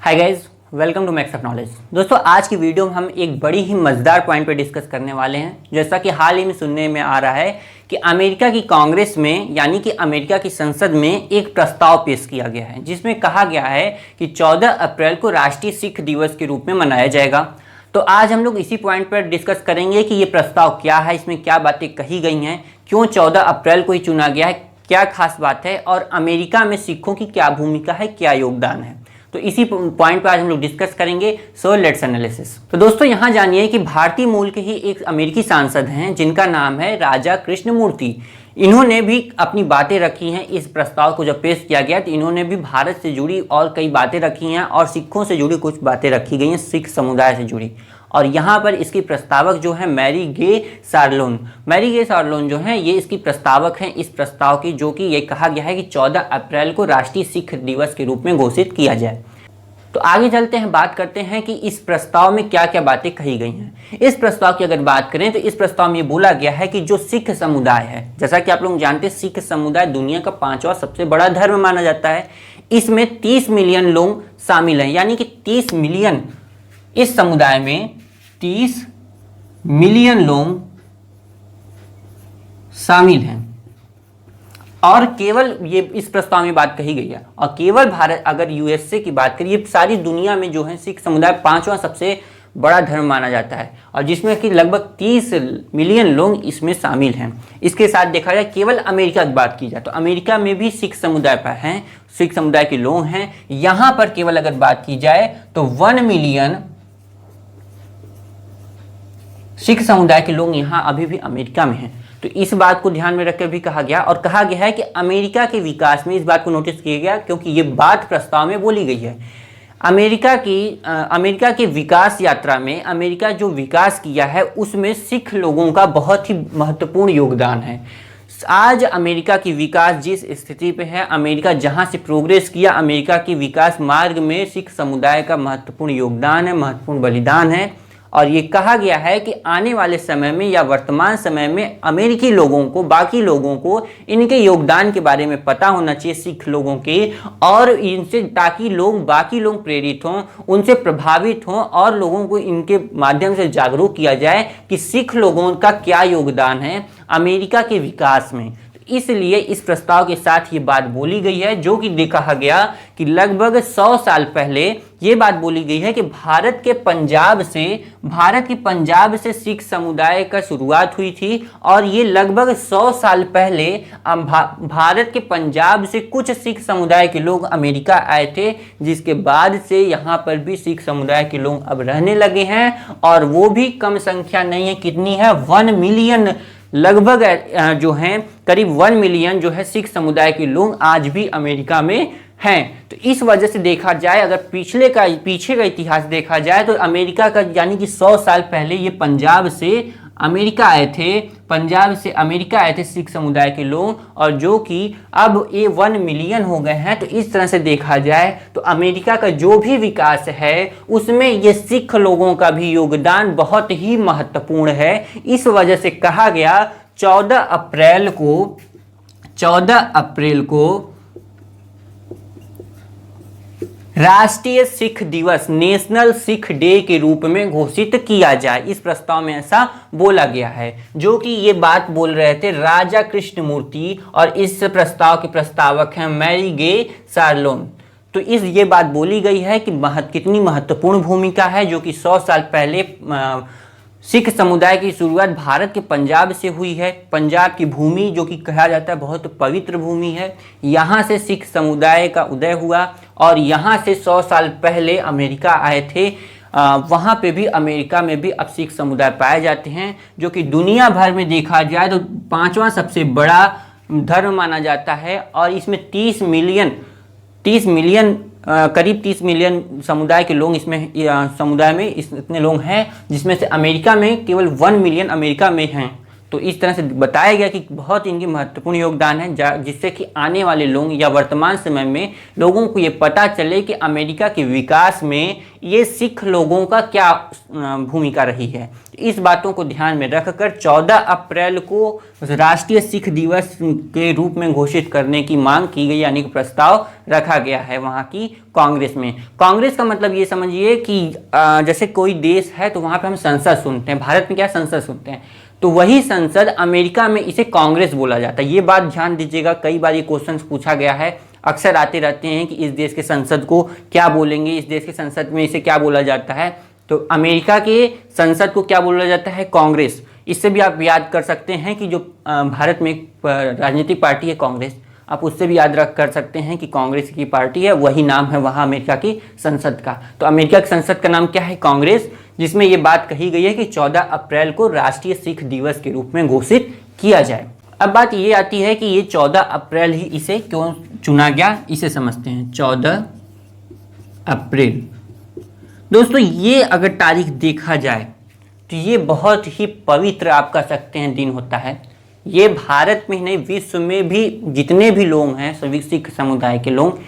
Hi guys, welcome to Max of Knowledge. दोस्तों, आज की वीडियो में हम एक बड़ी ही मज़ेदार पॉइंट पर डिस्कस करने वाले हैं। जैसा कि हाल ही में सुनने में आ रहा है कि अमेरिका की कांग्रेस में यानी कि अमेरिका की संसद में एक प्रस्ताव पेश किया गया है, जिसमें कहा गया है कि 14 अप्रैल को राष्ट्रीय सिख दिवस के रूप में मनाया जाएगा। तो आज हम लोग इसी पॉइंट पर डिस्कस करेंगे कि ये प्रस्ताव क्या है, इसमें क्या बातें कही गई हैं, क्यों 14 अप्रैल को ही चुना गया है, क्या खास बात है और अमेरिका में सिखों की क्या भूमिका है, क्या योगदान है। तो इसी पॉइंट पर आज हम लोग डिस्कस करेंगे। So let's analysis. तो दोस्तों, यहाँ जानिए कि भारतीय मूल के ही एक अमेरिकी सांसद हैं जिनका नाम है राजा कृष्णमूर्ति। इन्होंने भी अपनी बातें रखी हैं। इस प्रस्ताव को जब पेश किया गया तो इन्होंने भी भारत से जुड़ी और कई बातें रखी हैं और सिखों से जुड़ी कुछ बातें रखी गई हैं, सिख समुदाय से जुड़ी। और यहाँ पर इसकी प्रस्तावक जो है मैरी गे सार्लोन जो है, ये इसकी प्रस्तावक हैं इस प्रस्ताव की, जो कि ये कहा गया है कि 14 अप्रैल को राष्ट्रीय सिख दिवस के रूप में घोषित किया जाए। तो आगे चलते हैं, बात करते हैं कि इस प्रस्ताव में क्या क्या बातें कही गई हैं। इस प्रस्ताव की अगर बात करें तो इस प्रस्ताव में ये बोला गया है कि जो सिख समुदाय है, जैसा कि आप लोग जानते हैं, सिख समुदाय दुनिया का 5वां सबसे बड़ा धर्म माना जाता है। इसमें 30 मिलियन लोग शामिल हैं, यानी कि 30 मिलियन, इस समुदाय में 30 मिलियन लोग शामिल हैं। और केवल ये इस प्रस्ताव में बात कही गई है, और केवल भारत, अगर यूएसए की बात करिए, सारी दुनिया में जो है सिख समुदाय 5वां सबसे बड़ा धर्म माना जाता है, और जिसमें कि लगभग 30 मिलियन लोग इसमें शामिल हैं। इसके साथ देखा जाए, केवल अमेरिका की बात की जाए तो अमेरिका में भी सिख समुदाय पर हैं, सिख समुदाय के लोग हैं। यहाँ पर केवल अगर बात की जाए तो 1 मिलियन सिख समुदाय के लोग यहाँ अभी भी अमेरिका में हैं। तो इस बात को ध्यान में रखकर भी कहा गया, और कहा गया है कि अमेरिका के विकास में इस बात को नोटिस किया गया, क्योंकि ये बात प्रस्ताव में बोली गई है। अमेरिका की विकास यात्रा में अमेरिका जो विकास किया है उसमें सिख लोगों का बहुत ही महत्वपूर्ण योगदान है। आज अमेरिका की विकास जिस स्थिति पे है, अमेरिका जहां से प्रोग्रेस किया, अमेरिका की विकास मार्ग में सिख समुदाय का महत्वपूर्ण योगदान है, महत्वपूर्ण बलिदान है। और ये कहा गया है कि आने वाले समय में या वर्तमान समय में अमेरिकी लोगों को, बाकी लोगों को इनके योगदान के बारे में पता होना चाहिए, सिख लोगों के, और इनसे, ताकि बाकी लोग प्रेरित हों, उनसे प्रभावित हों और लोगों को इनके माध्यम से जागरूक किया जाए कि सिख लोगों का क्या योगदान है अमेरिका के विकास में। इसलिए इस प्रस्ताव के साथ ये बात बोली गई है, जो कि कहा गया कि लगभग 100 साल पहले ये बात बोली गई है कि भारत के पंजाब से सिख समुदाय का शुरुआत हुई थी, और ये लगभग 100 साल पहले भारत के पंजाब से कुछ सिख समुदाय के लोग अमेरिका आए थे, जिसके बाद से यहाँ पर भी सिख समुदाय के लोग अब रहने लगे हैं। और वो भी कम संख्या नहीं है, कितनी है, 1 मिलियन, लगभग जो हैं करीब 1 मिलियन जो है सिख समुदाय के लोग आज भी अमेरिका में हैं। तो इस वजह से देखा जाए, अगर पीछे का इतिहास देखा जाए तो अमेरिका का, यानी कि 100 साल पहले ये पंजाब से अमेरिका आए थे सिख समुदाय के लोग, और जो कि अब ये 1 मिलियन हो गए हैं। तो इस तरह से देखा जाए तो अमेरिका का जो भी विकास है उसमें ये सिख लोगों का भी योगदान बहुत ही महत्वपूर्ण है। इस वजह से कहा गया 14 अप्रैल को राष्ट्रीय सिख दिवस, नेशनल सिख डे के रूप में घोषित किया जाए। इस प्रस्ताव में ऐसा बोला गया है, जो कि ये बात बोल रहे थे राजा कृष्णमूर्ति, और इस प्रस्ताव के प्रस्तावक हैं मैरी गे सार्लोन। तो ये बात बोली गई है कि कितनी महत्वपूर्ण भूमिका है, जो कि 100 साल पहले सिख समुदाय की शुरुआत भारत के पंजाब से हुई है। पंजाब की भूमि, जो कि कहा जाता है बहुत पवित्र भूमि है, यहाँ से सिख समुदाय का उदय हुआ, और यहाँ से 100 साल पहले अमेरिका आए थे। वहाँ पे भी, अमेरिका में भी अब सिख समुदाय पाए जाते हैं, जो कि दुनिया भर में देखा जाए तो 5वां सबसे बड़ा धर्म माना जाता है। और इसमें 30 मिलियन करीब 30 मिलियन समुदाय के लोग इतने लोग हैं, जिसमें से अमेरिका में केवल 1 मिलियन अमेरिका में हैं। तो इस तरह से बताया गया कि बहुत इनकी महत्वपूर्ण योगदान है, जिससे कि आने वाले लोग या वर्तमान समय में लोगों को ये पता चले कि अमेरिका के विकास में ये सिख लोगों का क्या भूमिका रही है। इस बातों को ध्यान में रखकर 14 अप्रैल को राष्ट्रीय सिख दिवस के रूप में घोषित करने की मांग की गई, यानी कि प्रस्ताव रखा गया है वहाँ की कांग्रेस में। कांग्रेस का मतलब ये समझिए कि जैसे कोई देश है तो वहाँ पे हम संसद सुनते हैं, भारत में क्या संसद सुनते हैं, तो वही संसद अमेरिका में इसे कांग्रेस बोला जाता है। ये बात ध्यान दीजिएगा, कई बार ये क्वेश्चन पूछा गया है, अक्सर आते रहते हैं कि इस देश के संसद को क्या बोलेंगे, इस देश के संसद में इसे क्या बोला जाता है। तो अमेरिका के संसद को क्या बोला जाता है, कांग्रेस। इससे भी आप याद कर सकते हैं कि जो भारत में एक राजनीतिक पार्टी है कांग्रेस, आप उससे भी याद रख कर सकते हैं कि कांग्रेस की पार्टी है, वही नाम है वहाँ अमेरिका की संसद का। तो अमेरिका की संसद का नाम क्या है, कांग्रेस, जिसमें ये बात कही गई है कि 14 अप्रैल को राष्ट्रीय सिख दिवस के रूप में घोषित किया जाए। अब बात ये आती है कि ये 14 अप्रैल ही इसे क्यों चुना गया, इसे समझते हैं। 14 अप्रैल दोस्तों, ये अगर तारीख देखा जाए तो ये बहुत ही पवित्र आप कह सकते हैं दिन होता है। ये भारत में ही नहीं, विश्व में भी जितने भी लोग हैं, सभी सिख समुदाय के लोग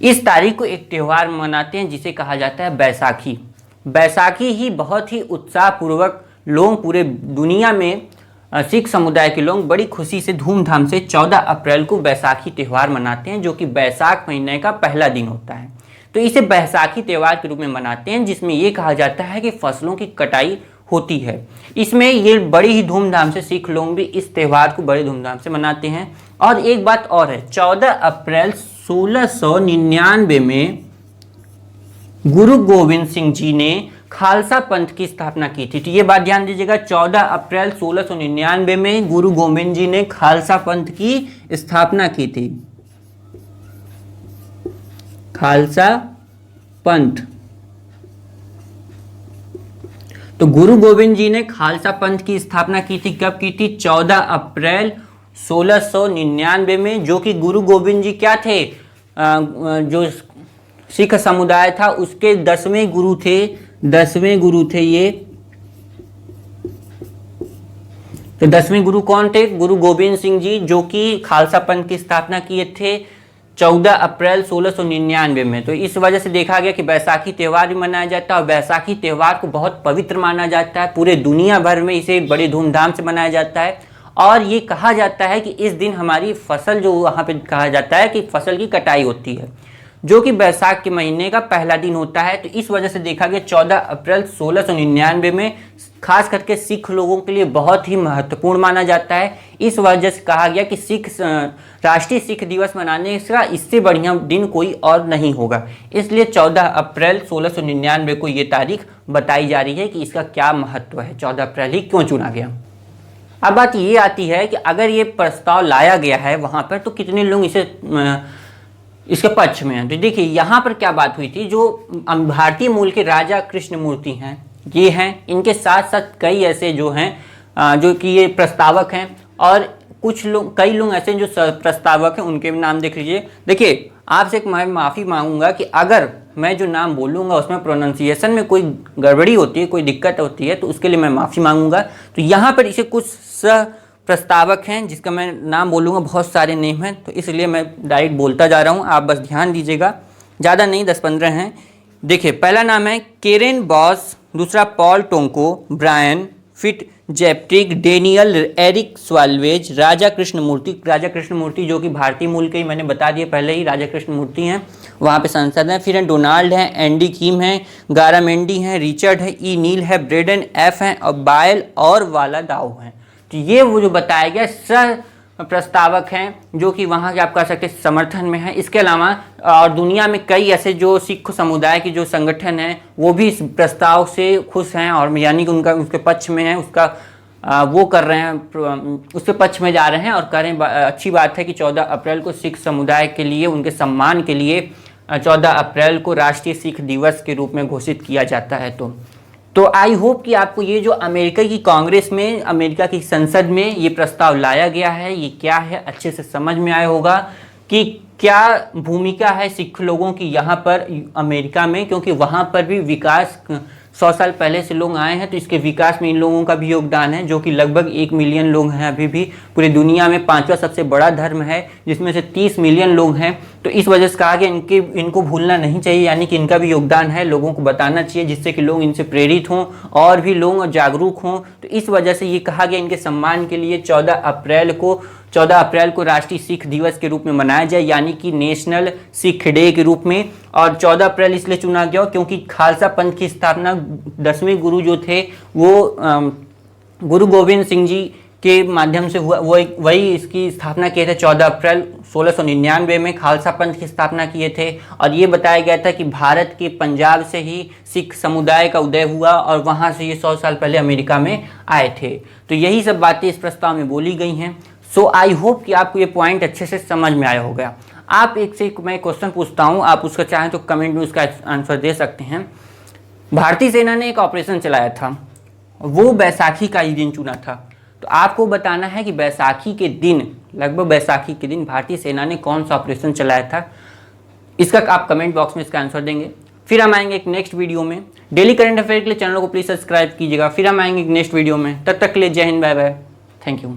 इस तारीख को एक त्यौहार मनाते हैं जिसे कहा जाता है बैसाखी। बैसाखी ही बहुत ही उत्साहपूर्वक लोग पूरे दुनिया में सिख समुदाय के लोग बड़ी खुशी से धूमधाम से 14 अप्रैल को बैसाखी त्यौहार मनाते हैं, जो कि बैसाख महीने का पहला दिन होता है। तो इसे बैसाखी त्यौहार के रूप में मनाते हैं, जिसमें ये कहा जाता है कि फसलों की कटाई होती है। इसमें ये बड़ी ही धूमधाम से सिख लोग भी इस त्यौहार को बड़े धूमधाम से मनाते हैं। और एक बात और है, 14 अप्रैल 1699 में गुरु गोविंद सिंह जी ने खालसा पंथ की स्थापना की थी। तो ये बात ध्यान दीजिएगा, 14 अप्रैल 1699 में गुरु गोविंद जी ने खालसा पंथ की स्थापना की थी। खालसा पंथ, तो गुरु गोविंद जी ने खालसा पंथ की स्थापना की थी। कब की थी, 14 अप्रैल 1699 में, जो कि गुरु गोविंद जी क्या थे, जो सिख समुदाय था उसके 10वें गुरु थे, 10वें गुरु थे ये। तो 10वें गुरु कौन थे, गुरु गोविंद सिंह जी, जो कि खालसा पंथ की स्थापना किए थे 14 अप्रैल 1699 में। तो इस वजह से देखा गया कि बैसाखी त्यौहार भी मनाया जाता है और बैसाखी त्यौहार को बहुत पवित्र माना जाता है। पूरे दुनिया भर में इसे बड़ी धूमधाम से मनाया जाता है और ये कहा जाता है कि इस दिन हमारी फसल, जो वहाँ पे कहा जाता है कि फसल की कटाई होती है, जो कि बैसाख के महीने का पहला दिन होता है। तो इस वजह से देखा गया 14 अप्रैल 1699 में खास करके सिख लोगों के लिए बहुत ही महत्वपूर्ण माना जाता है। इस वजह से कहा गया कि राष्ट्रीय सिख दिवस मनाने का इससे बढ़िया दिन कोई और नहीं होगा। इसलिए 14 अप्रैल 1699 को ये तारीख बताई जा रही है कि इसका क्या महत्व है, 14 अप्रैल ही क्यों चुना गया। अब बात ये आती है कि अगर ये प्रस्ताव लाया गया है वहाँ पर, तो कितने लोग इसके पक्ष में हैं। तो देखिए यहाँ पर क्या बात हुई थी, जो भारतीय मूल के राजा कृष्णमूर्ति हैं, ये हैं, इनके साथ साथ कई ऐसे जो हैं जो कि ये प्रस्तावक हैं, और कुछ लोग, कई लोग ऐसे जो प्रस्तावक हैं, उनके भी नाम देख लीजिए। देखिए आपसे मैं माफ़ी मांगूंगा कि अगर मैं जो नाम बोलूँगा उसमें प्रोनाउंसिएशन में कोई गड़बड़ी होती है, कोई दिक्कत होती है, तो उसके लिए मैं माफ़ी मांगूंगा। तो यहाँ पर इसे कुछ प्रस्तावक हैं जिसका मैं नाम बोलूँगा, बहुत सारे नेम हैं, तो इसलिए मैं डायरेक्ट बोलता जा रहा हूँ, आप बस ध्यान दीजिएगा, ज़्यादा नहीं, 10-15 हैं। देखिए पहला नाम है केरेन बॉस, दूसरा Paul Tonko, Brian Fitzpatrick, Daniel Eric Swalwell, Raja Krishnamoorthi. Raja Krishnamoorthi जो कि भारतीय मूल के ही, मैंने बता दिया पहले ही, राजा कृष्णमूर्ति हैं, वहाँ पे सांसद हैं। फिर हैं डोनाल्ड हैं, एंडी कीम हैं, गारामेंडी हैं, रिचर्ड है, ई नील है, ब्रेडन एफ हैं, और बायल और वाला दाओ हैं। तो ये वो जो बताया गया सह प्रस्तावक हैं जो कि वहाँ के आप कह सकते हैं समर्थन में है। इसके अलावा और दुनिया में कई ऐसे जो सिख समुदाय के जो संगठन हैं वो भी इस प्रस्ताव से खुश हैं, और यानी कि उनका उसके पक्ष में है, उसका वो कर रहे हैं, उसके पक्ष में जा रहे हैं और कह रहे हैं अच्छी बात है कि 14 अप्रैल को सिख समुदाय के लिए, उनके सम्मान के लिए 14 अप्रैल को राष्ट्रीय सिख दिवस के रूप में घोषित किया जाता है। तो आई होप कि आपको ये जो अमेरिका की कांग्रेस में, अमेरिका की संसद में ये प्रस्ताव लाया गया है, ये क्या है, अच्छे से समझ में आया होगा कि क्या भूमिका है सिख लोगों की यहाँ पर अमेरिका में, क्योंकि वहाँ पर भी विकास 100 साल पहले से लोग आए हैं, तो इसके विकास में इन लोगों का भी योगदान है, जो कि लगभग 1 मिलियन लोग हैं अभी भी। पूरी दुनिया में 5वां सबसे बड़ा धर्म है, जिसमें से 30 मिलियन लोग हैं। तो इस वजह से कहा कि इनको भूलना नहीं चाहिए, यानी कि इनका भी योगदान है, लोगों को बताना चाहिए, जिससे कि लोग इनसे प्रेरित हों और भी लोग जागरूक हों। तो इस वजह से ये कहा गया इनके सम्मान के लिए 14 अप्रैल को राष्ट्रीय सिख दिवस के रूप में मनाया जाए, यानी कि नेशनल सिख डे के रूप में। और 14 अप्रैल इसलिए चुना गया क्योंकि खालसा पंथ की स्थापना 10वें गुरु जो थे वो गुरु गोविंद सिंह जी के माध्यम से हुआ। वही इसकी स्थापना किए थे 14 अप्रैल 1699 में खालसा पंथ की स्थापना किए थे। और ये बताया गया था कि भारत के पंजाब से ही सिख समुदाय का उदय हुआ और वहाँ से ये 100 साल पहले अमेरिका में आए थे। तो यही सब बातें इस प्रस्ताव में बोली गई हैं। सो आई होप कि आपको ये पॉइंट अच्छे से समझ में आया होगा। आप मैं क्वेश्चन पूछता हूँ, आप उसका चाहें तो कमेंट में उसका आंसर दे सकते हैं। भारतीय सेना ने एक ऑपरेशन चलाया था, वो बैसाखी का ही दिन चुना था। तो आपको बताना है कि बैसाखी के दिन, लगभग बैसाखी के दिन भारतीय सेना ने कौन सा ऑपरेशन चलाया था। इसका आप कमेंट बॉक्स में इसका आंसर देंगे। फिर हम आएंगे एक नेक्स्ट वीडियो में। डेली करंट अफेयर के लिए चैनल को प्लीज़ सब्सक्राइब कीजिएगा। फिर हम आएंगे एक नेक्स्ट वीडियो में। तब तक के लिए जय Hind, bye bye, thank you.